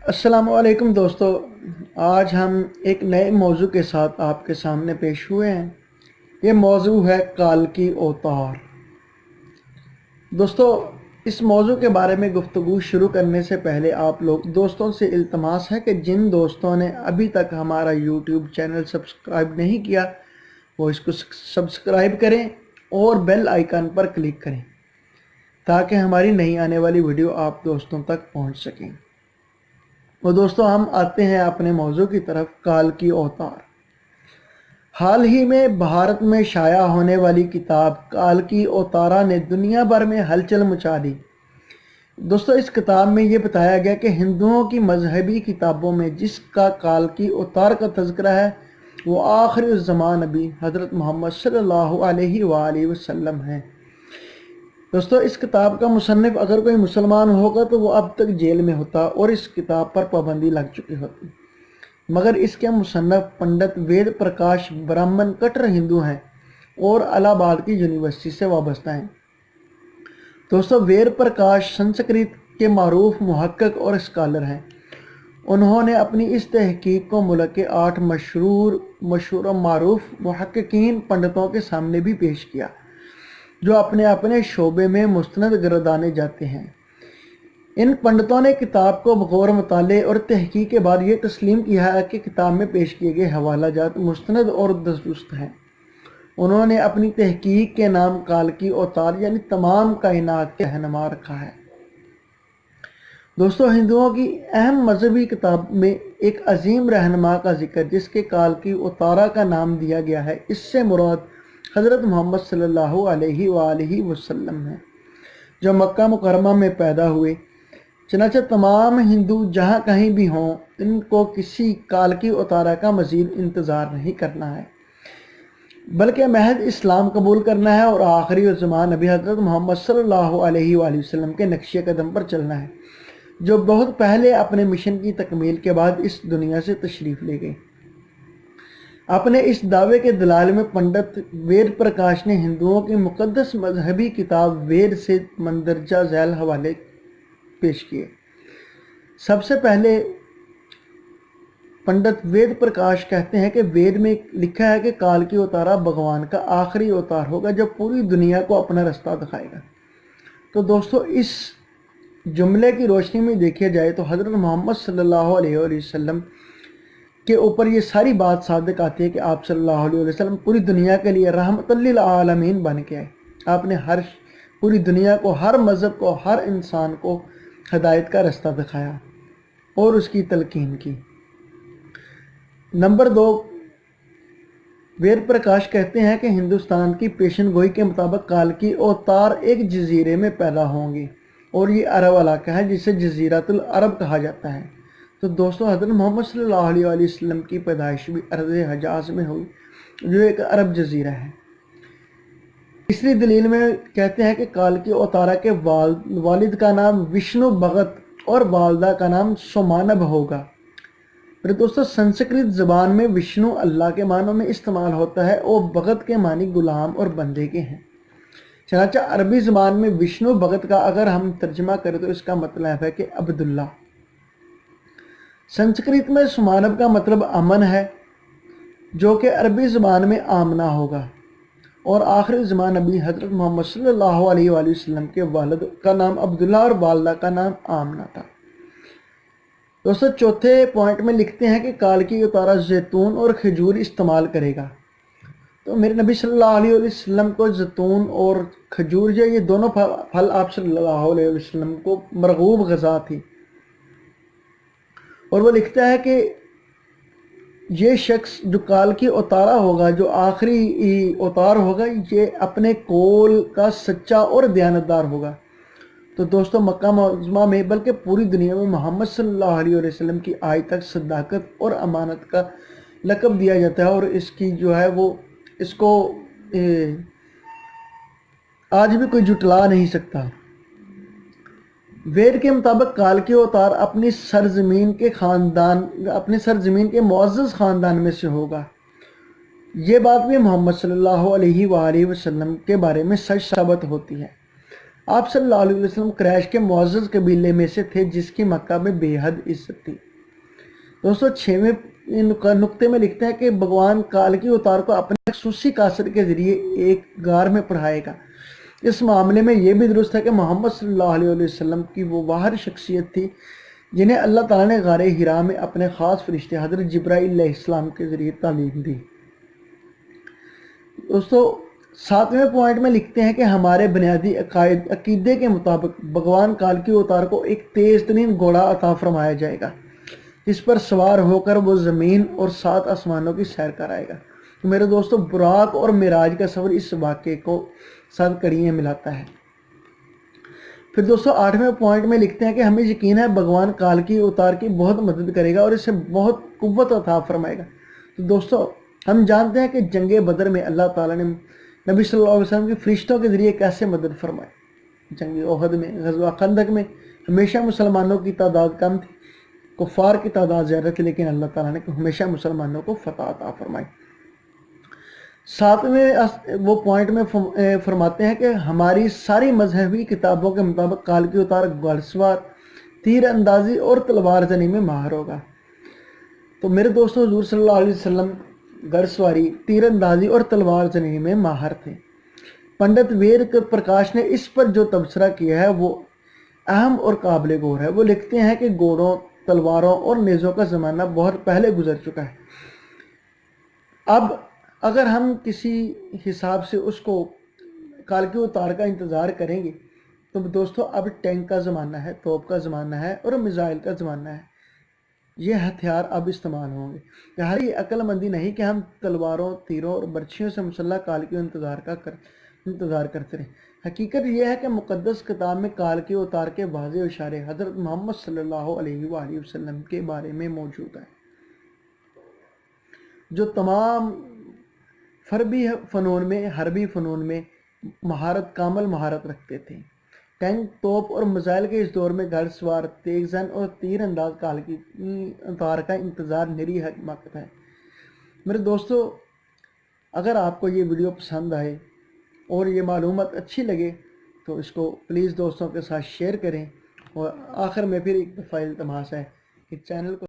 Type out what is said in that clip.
अस्सलाम वालेकुम दोस्तों। आज हम एक नए मौजू के साथ आपके सामने पेश हुए हैं। ये मौजू है काल की औतार। दोस्तों, इस मौजू के बारे में गुफ्तगू शुरू करने से पहले आप लोग दोस्तों से इल्तमास है कि जिन दोस्तों ने अभी तक हमारा यूट्यूब चैनल सब्सक्राइब नहीं किया वो इसको सब्सक्राइब करें और बेल आइकन पर क्लिक करें ताकि हमारी नई आने वाली वीडियो आप दोस्तों तक पहुंच सकें। तो दोस्तों, हम आते हैं अपने मौजू की तरफ, काल की औतार। हाल ही में भारत में शाया होने वाली किताब काल की औतारा ने दुनिया भर में हलचल मचा दी। दोस्तों, इस किताब में ये बताया गया कि हिंदुओं की मजहबी किताबों में जिसका काल की औतार का तज़किरा है वो आखिरी ज़मान नबी हज़रत मोहम्मद सल्लल्लाहु अलैहि वसल्लम हैं। दोस्तों, इस किताब का मुसन्निफ अगर कोई मुसलमान होगा तो वो अब तक जेल में होता और इस किताब पर पाबंदी लग चुकी होती, मगर इसके मुसन्निफ पंडित वेद प्रकाश ब्राह्मण कट्टर हिंदू हैं और इलाहाबाद की यूनिवर्सिटी से वाबस्ता हैं। दोस्तों, वेद प्रकाश संस्कृत के मारूफ मुहक्किक और स्कॉलर हैं। उन्होंने अपनी इस तहकीक को मुल्क के 8 मशहूर मारूफ मुहक्किकीन पंडितों के सामने भी पेश किया जो अपने अपने शोबे में मुस्तनद गर्दाने जाते हैं। इन पंडितों ने किताब को बगौर मुताले और तहकीक के बाद ये तस्लीम किया है कि किताब में पेश किए गए हवाला जात मुस्तनद और दुरुस्त हैं। उन्होंने अपनी तहकीक के नाम काल की औतार यानी तमाम कायनात के रहनुमा रखा है। दोस्तों, हिंदुओं की अहम मजहबी किताब में एक अजीम रहनुमा का जिक्र जिसके काल की औतारा का नाम दिया गया है, इससे मुराद हज़रत मोहम्मद सल्लल्लाहु अलैहि वसल्लम है जो मक्का मुकरमा में पैदा हुए। चनाचे तमाम हिंदू जहाँ कहीं भी हों इनको किसी काल की उतारा का मज़ीद इंतज़ार नहीं करना है बल्कि महज इस्लाम कबूल करना है और आखिरी ज़मान नबी हज़रत मोहम्मद सल्लल्लाहु अलैहि वसल्लम के नक्शे कदम पर चलना है जो बहुत पहले अपने मिशन की तकमील के बाद इस दुनिया से तशरीफ़ ले गए। अपने इस दावे के दलाल में पंडित वेद प्रकाश ने हिंदुओं की मुक़द्दस मजहबी किताब वेद से मंदरजा झैल हवाले पेश किए। सबसे पहले पंडित वेद प्रकाश कहते हैं कि वेद में लिखा है कि काल की उतारा भगवान का आखिरी अवतार होगा जो पूरी दुनिया को अपना रास्ता दिखाएगा। तो दोस्तों, इस जुमले की रोशनी में देखा जाए तो हज़रत मोहम्मद सल्लल्लाहु अलैहि वसल्लम के ऊपर ये सारी बात सादिक आती है कि आप सल्लल्लाहु अलैहि वसल्लम पूरी दुनिया के लिए रहमतुल लिल आलमीन बन के आए। आपने पूरी दुनिया को, हर मज़हब को, हर इंसान को हिदायत का रास्ता दिखाया और उसकी तलकीन की। नंबर 2, वेद प्रकाश कहते हैं कि हिंदुस्तान की पेशन गोई के मुताबिक काल की औतार एक जजीरे में पैदा होंगी और ये अरब इलाका है जिसे जजीरतुल अरब कहा जाता है। तो दोस्तों, हज़रत मोहम्मद सल्लल्लाहु अलैहि वसल्लम की पैदाइश भी अर्ज़ हजाज में हुई जो एक अरब जजीरा है। तीसरी दलील में कहते हैं कि काल की औतारा के वालिद का नाम विष्णु भगत और वालदा का नाम सोमानब होगा। फिर दोस्तों, संस्कृत ज़बान में विष्णु अल्लाह के मानों में इस्तेमाल होता है और भगत के मानी गुलाम और बंदे के हैं। चनाचा अरबी ज़बान में विष्णु भगत का अगर हम तर्जमा करें तो इसका मतलब है कि अब्दुल्ला। संस्कृत में सुमानब का मतलब अमन है जो कि अरबी ज़बान में आमना होगा और आखिरी ज़मान नबी हज़रत मोहम्मद सल्लल्लाहु अलैहि वसल्लम के वालिद का नाम अब्दुल्ला और वालदा का नाम आमना था। दोस्तों, चौथे पॉइंट में लिखते हैं कि काल की उतारा जैतून और खजूर इस्तेमाल करेगा। तो मेरे नबी सल्लल्लाहु अलैहि वसल्लम को जैतून और खजूर जो ये दोनों फल आप सल्लल्लाहु अलैहि वसल्लम को मरगूब ग़ज़ा थी। और वो लिखता है कि ये शख्स जो काल की उतारा होगा, जो आखिरी उतार होगा, ये अपने कौल का सच्चा और दयानतदार होगा। तो दोस्तों, मक्का मुअज़्ज़मा में बल्कि पूरी दुनिया में मोहम्मद सल्लल्लाहु अलैहि वसल्लम की आज तक सदाकत और अमानत का लक़ब दिया जाता है और इसकी जो है वो इसको आज भी कोई जुटला नहीं सकता। वेद के मुताबिक काल के अवतार अपनी सरजमीन के मुअज़्ज़ज़ ख़ानदान में से होगा। ये बात भी मोहम्मद सल्लल्लाहु अलैहि वसल्लम के बारे में सच साबित होती है। آپ صلی اللہ علیہ وسلم قریش کے معزز قبیلے میں سے تھے جس کی مکہ میں بے حد عزت تھی۔ دوستو 6ویں نقطے میں لکھتے ہیں کہ بھگوان کال کی اوتار کو اپنے خصوصی قاصد کے ذریعے ایک غار میں پڑھائے گا۔ اس معاملے میں یہ بھی درست ہے کہ محمد صلی اللہ علیہ وسلم کی وہ واحد شخصیت تھی جنہیں اللہ تعالیٰ نے غار حرا میں اپنے خاص فرشتے حضرت جبرائیل علیہ السلام کے ذریعے تعلیم دی۔ دوستو 7ویں پوائنٹ میں لکھتے ہیں کہ ہمارے بنیادی عقیدے کے مطابق بھگوان کال کی اوتار کو ایک تیز ترین گھوڑا عطا فرمایا جائے گا جس پر سوار ہو کر وہ زمین اور 7 آسمانوں کی سیر کرائے گا۔ تو میرے دوستو براق اور معراج کا سفر اس واقعے کو 7 کڑیاں ملاتا ہے۔ پھر دوستو 8ویں پوائنٹ میں لکھتے ہیں کہ ہمیں یقین ہے بھگوان کال کی اوتار کی بہت مدد کرے گا اور اسے بہت قوت عطا فرمائے گا۔ تو دوستو ہم جانتے ہیں کہ جنگ بدر میں اللہ تعالیٰ نے نبی صلی اللہ علیہ وسلم کی فرشتوں کے ذریعے کیسے مدد فرمائی۔ جنگ احد میں، غزوہ خندق میں ہمیشہ مسلمانوں کی تعداد کم تھی، کفار کی تعداد زیادہ تھی، لیکن اللہ تعالیٰ نے ہمیشہ مسلمانوں کو فتح عطا فرمائی۔ 7ویں وہ پوائنٹ میں فرماتے ہیں کہ ہماری ساری مذہبی کتابوں کے مطابق کال کی اوتار گھڑ سوار، تیر اندازی اور تلوار زنی میں ماہر ہوگا۔ تو میرے دوستو حضور صلی اللہ علیہ وسلم گھڑ سواری، تیر اندازی اور تلوار زنی میں ماہر تھے۔ پنڈت وید پرکاش نے اس پر جو تبصرہ کیا ہے وہ اہم اور قابل غور ہے۔ وہ لکھتے ہیں کہ گھوڑوں، تلواروں اور نیزوں کا زمانہ بہت پہلے گزر چکا ہے۔ اب اگر ہم کسی حساب سے اس کو کال کی اوتار کا انتظار کریں گے تو دوستو اب ٹینک کا زمانہ ہے، توپ کا زمانہ ہے اور میزائل کا زمانہ ہے۔ یہ ہتھیار اب استعمال ہوں گے۔ یہ عقل مندی نہیں کہ ہم تلواروں، تیروں اور برچھیوں سے مسلح کال کے انتظار کرتے رہیں۔ حقیقت یہ ہے کہ مقدس کتاب میں کال کے اوتار کے واضح اشارے حضرت محمد صلی اللہ علیہ وآلہ وسلم کے بارے میں موجود ہیں، جو تمام حربی فنون میں کامل مہارت رکھتے تھے۔ ٹینک، توپ اور میزائل کے اس دور میں گھڑ سوار، تیز زن اور تیر انداز کال کی اوتار کا انتظار نری حقیقت ہے۔ میرے دوستو اگر آپ کو یہ ویڈیو پسند آئے اور یہ معلومات اچھی لگے تو اس کو پلیز دوستوں کے ساتھ شیئر کریں، اور آخر میں پھر ایک دفعہ التماس ہے کہ چینل کو